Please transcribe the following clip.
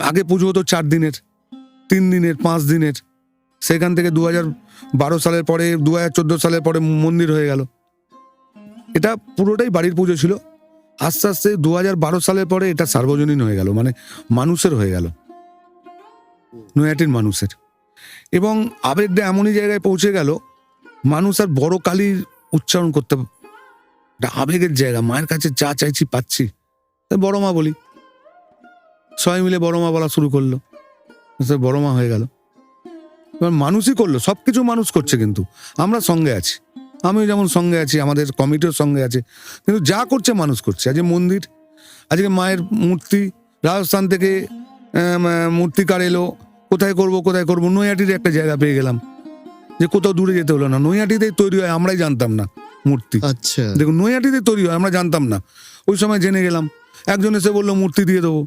আগে পুজো হতো 4 দিনের, 3 দিনের, 5 দিনের। সেখান থেকে 2012 সালের পরে, 2014 সালের পরে মন্দির হয়ে গেল। এটা পুরোটাই বাড়ির পুজো ছিল। আস্তে আস্তে 2012 সালের পরে এটা সার্বজনীন হয়ে গেল, মানে মানুষের হয়ে গেল, নৈহাটির মানুষের। এবং আবেগটা এমনই জায়গায় পৌঁছে গেল, মানুষ আর বড় কালীর উচ্চারণ করতে, এটা আবেগের জায়গা। মায়ের কাছে যা চাইছি পাচ্ছি, তাই বড় মা বলি। সবাই মিলে বড় মা বলা শুরু করলো, বড় মা হয়ে গেল। এবার মানুষই করলো, সবকিছু মানুষ করছে, কিন্তু আমরা সঙ্গে আছি। আমিও যেমন সঙ্গে আছি, আমাদের কমিটিও সঙ্গে আছে, কিন্তু যা করছে মানুষ করছে। আজকে মন্দির, আজকে মায়ের মূর্তি রাজস্থান থেকে মূর্তিকার এলো, কোথায় করবো, নৈহাটির একটা জায়গা পেয়ে গেলাম, যে কোথাও দূরে যেতে হলো না, নৈহাটিতেই তৈরি হয়, আমরাই জানতাম না মূর্তি। আচ্ছা, দেখুন, নৈহাটিতে তৈরি হয়, আমরা জানতাম না, ওই সময় জেনে গেলাম। একজন এসে বললো মূর্তি দিয়ে দেবো,